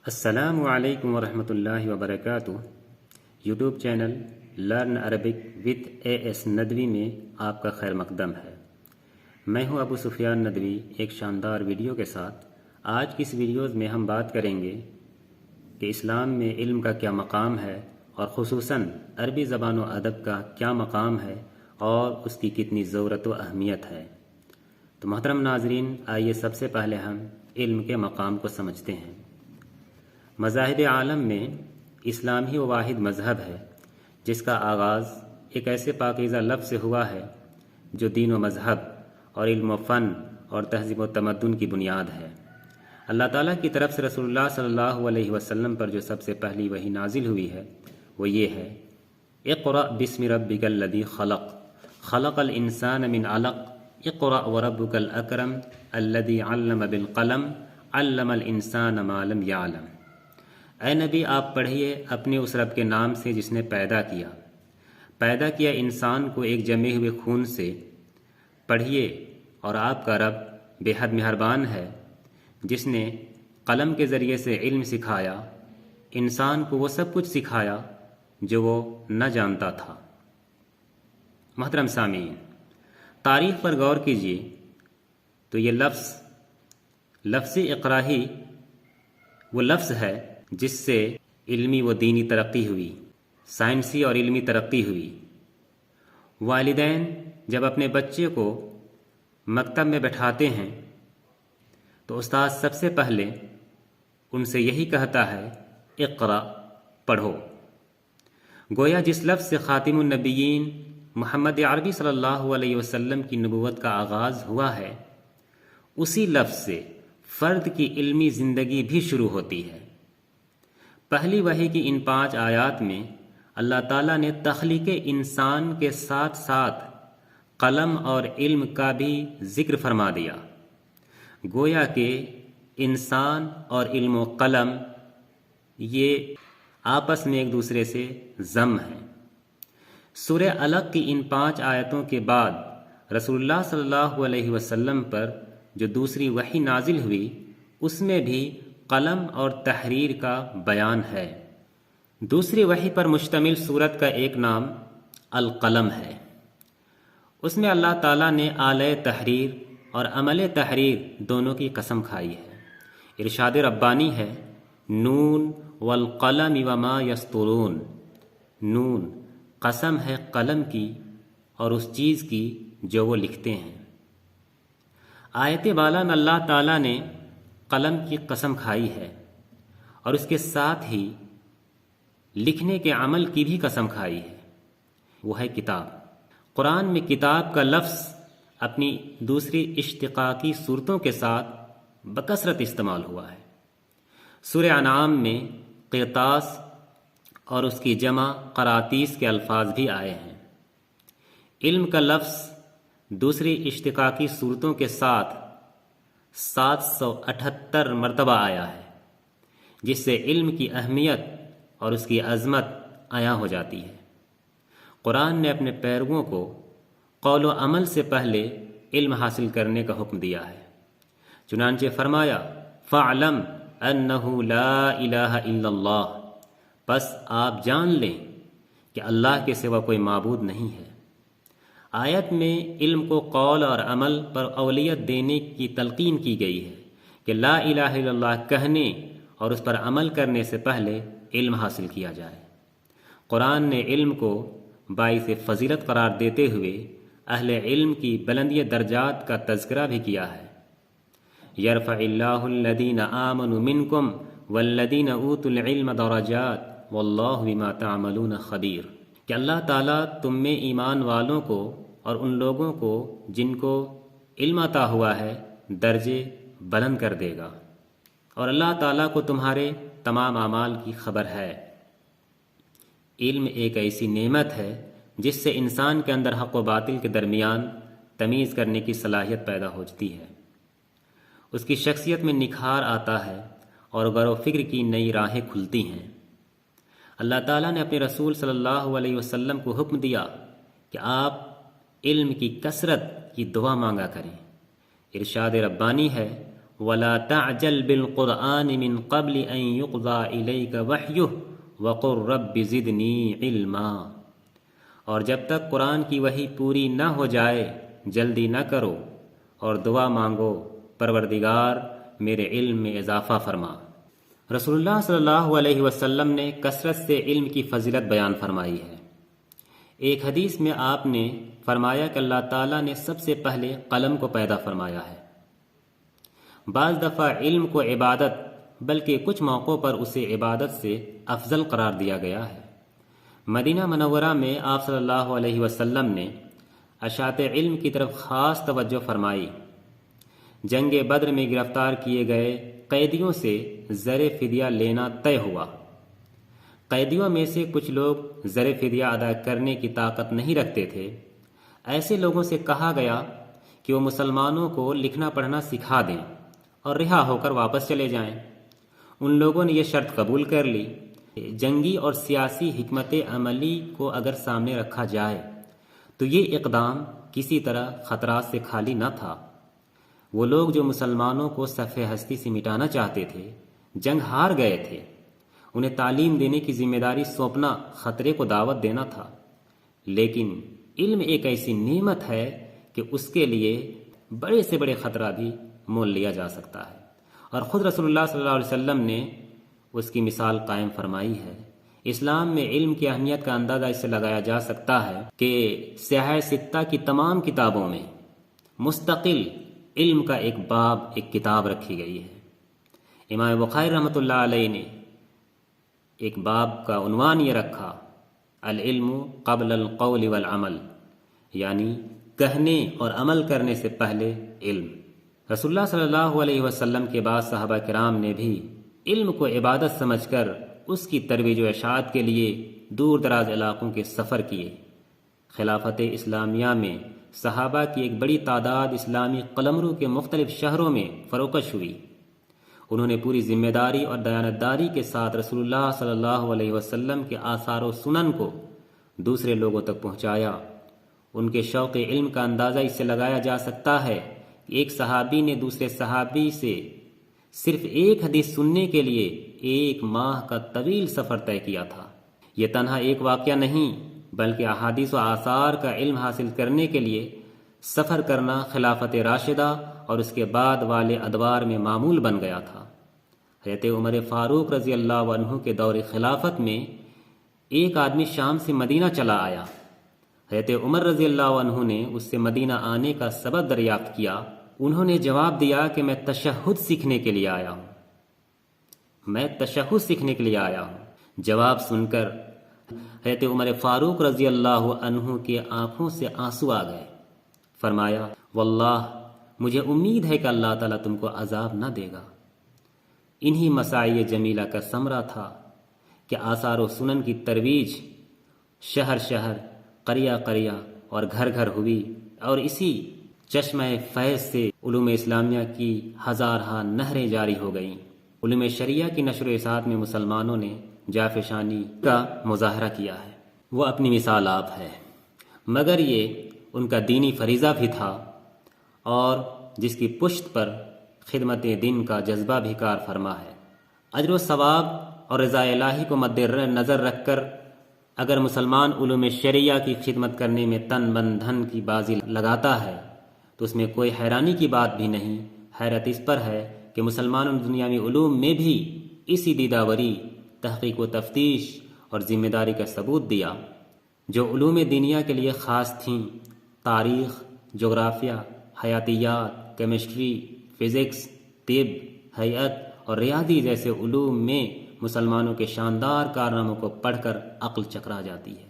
السلام علیکم ورحمۃ اللہ وبرکاتہ۔ YouTube channel learn Arabic with AS Nadvi میں آپ کا خیر مقدم ہے۔ میں ہوں ابو سفیان ندوی ایک شاندار ویڈیو کے ساتھ۔ آج کی اس ویڈیوز میں ہم بات کریں گے کہ اسلام میں علم کا کیا مقام ہے اور خصوصاً عربی زبان و ادب کا کیا مقام ہے اور اس کی کتنی ضرورت و اہمیت ہے۔ تو محترم ناظرین، آئیے سب سے پہلے ہم علم کے مقام کو سمجھتے ہیں۔ مذاہب عالم میں اسلام ہی وہ واحد مذہب ہے جس کا آغاز ایک ایسے پاکیزہ لفظ سے ہوا ہے جو دین و مذہب اور علم و فن اور تہذیب و تمدن کی بنیاد ہے۔ اللہ تعالیٰ کی طرف سے رسول اللہ صلی اللہ علیہ وسلم پر جو سب سے پہلی وحی نازل ہوئی ہے وہ یہ ہے: اقرأ بسم ربک الذی خلق خلق الانسان من علق اقرأ وربک الاکرم الذی علم بالقلم علم الانسان ما لم یعلم۔ اے نبی، آپ پڑھیے اپنے اس رب کے نام سے جس نے پیدا کیا انسان کو ایک جمے ہوئے خون سے۔ پڑھیے، اور آپ کا رب بے حد مہربان ہے جس نے قلم کے ذریعے سے علم سکھایا، انسان کو وہ سب کچھ سکھایا جو وہ نہ جانتا تھا۔ محترم سامعین، تاریخ پر غور کیجیے تو یہ لفظ اقرا ہی وہ لفظ ہے جس سے علمی و دینی ترقی ہوئی، سائنسی اور علمی ترقی ہوئی۔ والدین جب اپنے بچے کو مکتب میں بٹھاتے ہیں تو استاد سب سے پہلے ان سے یہی کہتا ہے: اقرا، پڑھو۔ گویا جس لفظ سے خاتم النبیین محمد عربی صلی اللہ علیہ وسلم کی نبوت کا آغاز ہوا ہے، اسی لفظ سے فرد کی علمی زندگی بھی شروع ہوتی ہے۔ پہلی وحی کی ان 5 آیات میں اللہ تعالیٰ نے تخلیق انسان کے ساتھ ساتھ قلم اور علم کا بھی ذکر فرما دیا۔ گویا کہ انسان اور علم و قلم یہ آپس میں ایک دوسرے سے ضم ہیں۔ سورہ علق کی ان 5 آیتوں کے بعد رسول اللہ صلی اللہ علیہ وسلم پر جو دوسری وحی نازل ہوئی، اس میں بھی قلم اور تحریر کا بیان ہے۔ دوسری وحی پر مشتمل سورت کا ایک نام القلم ہے۔ اس میں اللہ تعالیٰ نے آلۂ تحریر اور عمل تحریر دونوں کی قسم کھائی ہے۔ ارشاد ربانی ہے: نون والقلم وما یسطرون۔ نون، قسم ہے قلم کی اور اس چیز کی جو وہ لکھتے ہیں۔ آیت بالا میں اللہ تعالیٰ نے قلم کی قسم کھائی ہے اور اس کے ساتھ ہی لکھنے کے عمل کی بھی قسم کھائی ہے، وہ ہے کتاب۔ قرآن میں کتاب کا لفظ اپنی دوسری اشتقاقی صورتوں کے ساتھ بکثرت استعمال ہوا ہے۔ سورہ انعام میں قرطاس اور اس کی جمع قراطیس کے الفاظ بھی آئے ہیں۔ علم کا لفظ دوسری اشتقاقی صورتوں کے ساتھ 778 مرتبہ آیا ہے، جس سے علم کی اہمیت اور اس کی عظمت عیاں ہو جاتی ہے۔ قرآن نے اپنے پیرووں کو قول و عمل سے پہلے علم حاصل کرنے کا حکم دیا ہے۔ چنانچہ فرمایا: فَاعْلَمْ أَنَّهُ لَا إِلَٰهَ إِلَّا اللَّهُ، پس آپ جان لیں کہ اللہ کے سوا کوئی معبود نہیں ہے۔ آیت میں علم کو قول اور عمل پر اولویت دینے کی تلقین کی گئی ہے کہ لا الہ الا اللہ کہنے اور اس پر عمل کرنے سے پہلے علم حاصل کیا جائے۔ قرآن نے علم کو باعث فضیلت قرار دیتے ہوئے اہل علم کی بلندی درجات کا تذکرہ بھی کیا ہے۔ یرفع اللہ الذین آمنوا منکم والذین اوتوا العلم درجات واللہ بما تعملون خبیر، کہ اللہ تعالیٰ تم میں ایمان والوں کو اور ان لوگوں کو جن کو علم عطا ہوا ہے درجے بلند کر دے گا، اور اللہ تعالیٰ کو تمہارے تمام اعمال کی خبر ہے۔ علم ایک ایسی نعمت ہے جس سے انسان کے اندر حق و باطل کے درمیان تمیز کرنے کی صلاحیت پیدا ہوتی ہے، اس کی شخصیت میں نکھار آتا ہے اور غور و فکر کی نئی راہیں کھلتی ہیں۔ اللہ تعالیٰ نے اپنے رسول صلی اللہ علیہ وسلم کو حکم دیا کہ آپ علم کی کثرت کی دعا مانگا کریں۔ ارشاد ربانی ہے: ولا تعجل بالقرآن من قبل ان يقضى إليك وحيه وقل رب زدنی علما، اور جب تک قرآن کی وحی پوری نہ ہو جائے جلدی نہ کرو اور دعا مانگو پروردگار میرے علم میں اضافہ فرما۔ رسول اللہ صلی اللہ علیہ وسلم نے کثرت سے علم کی فضیلت بیان فرمائی ہے۔ ایک حدیث میں آپ نے فرمایا کہ اللہ تعالیٰ نے سب سے پہلے قلم کو پیدا فرمایا ہے۔ بعض دفعہ علم کو عبادت بلکہ کچھ موقعوں پر اسے عبادت سے افضل قرار دیا گیا ہے۔ مدینہ منورہ میں آپ صلی اللہ علیہ وسلم نے اشاعت علم کی طرف خاص توجہ فرمائی۔ جنگ بدر میں گرفتار کیے گئے قیدیوں سے زر فدیہ لینا طے ہوا۔ قیدیوں میں سے کچھ لوگ زر فدیہ ادا کرنے کی طاقت نہیں رکھتے تھے۔ ایسے لوگوں سے کہا گیا کہ وہ مسلمانوں کو لکھنا پڑھنا سکھا دیں اور رہا ہو کر واپس چلے جائیں۔ ان لوگوں نے یہ شرط قبول کر لی۔ جنگی اور سیاسی حکمت عملی کو اگر سامنے رکھا جائے تو یہ اقدام کسی طرح خطرات سے خالی نہ تھا۔ وہ لوگ جو مسلمانوں کو صف ہستی سے مٹانا چاہتے تھے جنگ ہار گئے تھے۔ انہیں تعلیم دینے کی ذمہ داری سونپنا خطرے کو دعوت دینا تھا، لیکن علم ایک ایسی نعمت ہے کہ اس کے لیے بڑے سے بڑے خطرہ بھی مول لیا جا سکتا ہے، اور خود رسول اللہ صلی اللہ علیہ وسلم نے اس کی مثال قائم فرمائی ہے۔ اسلام میں علم کی اہمیت کا اندازہ اس سے لگایا جا سکتا ہے کہ سیاح ستہ کی تمام کتابوں میں مستقل علم کا ایک باب، ایک کتاب رکھی گئی ہے۔ امام بخاری رحمۃ اللہ علیہ نے ایک باب کا عنوان یہ رکھا، العلم قبل القول والعمل، یعنی کہنے اور عمل کرنے سے پہلے علم۔ رسول اللہ صلی اللہ علیہ وسلم کے بعد صحابہ کرام نے بھی علم کو عبادت سمجھ کر اس کی ترویج و اشاعت کے لیے دور دراز علاقوں کے سفر کیے۔ خلافت اسلامیہ میں صحابہ کی ایک بڑی تعداد اسلامی قلمرو کے مختلف شہروں میں فروکش ہوئی۔ انہوں نے پوری ذمہ داری اور دیانتداری کے ساتھ رسول اللہ صلی اللہ علیہ وسلم کے آثار و سنن کو دوسرے لوگوں تک پہنچایا۔ ان کے شوق علم کا اندازہ اس سے لگایا جا سکتا ہے کہ ایک صحابی نے دوسرے صحابی سے صرف ایک حدیث سننے کے لیے 1 ماہ کا طویل سفر طے کیا تھا۔ یہ تنہا ایک واقعہ نہیں بلکہ احادیث و آثار کا علم حاصل کرنے کے لیے سفر کرنا خلافت راشدہ اور اس کے بعد والے ادوار میں معمول بن گیا تھا۔ حضرت عمر فاروق رضی اللہ عنہ کے دور خلافت میں ایک آدمی شام سے مدینہ چلا آیا۔ حضرت عمر رضی اللہ عنہ نے اس سے مدینہ آنے کا سبب دریافت کیا۔ انہوں نے جواب دیا کہ میں تشہد سیکھنے کے لیے آیا ہوں، میں تشہد سیکھنے کے لیے آیا ہوں۔ جواب سن کر حضرت عمر فاروق رضی اللہ عنہ کی آنکھوں سے آنسو آ گئے۔ فرمایا، واللہ مجھے امید ہے کہ اللہ تعالیٰ تم کو عذاب نہ دے گا۔ انہی مساعی جمیلہ کا ثمرہ تھا کہ آثار و سنن کی ترویج شہر شہر، قریہ قریہ اور گھر گھر ہوئی، اور اسی چشمہ فیض سے علوم اسلامیہ کی ہزارہا نہریں جاری ہو گئیں۔ علوم شریعہ کی نشر و اشاعت میں مسلمانوں نے جافشانی کا مظاہرہ کیا ہے۔ وہ اپنی مثال آپ ہے، مگر یہ ان کا دینی فریضہ بھی تھا، اور جس کی پشت پر خدمت دین کا جذبہ بھی کار فرما ہے۔ اجر و ثواب اور رضا الہی کو مد نظر رکھ کر اگر مسلمان علوم شریعہ کی خدمت کرنے میں تن من دھن کی بازی لگاتا ہے تو اس میں کوئی حیرانی کی بات بھی نہیں۔ حیرت اس پر ہے کہ مسلمانوں نے دنیاوی علوم میں بھی اسی دیداوری، تحقیق و تفتیش اور ذمہ داری کا ثبوت دیا جو علوم دینیا کے لیے خاص تھیں۔ تاریخ، جغرافیہ، حیاتیات، کیمسٹری، فزکس، طب، ہیئت اور ریاضی جیسے علوم میں مسلمانوں کے شاندار کارناموں کو پڑھ کر عقل چکرا جاتی ہے۔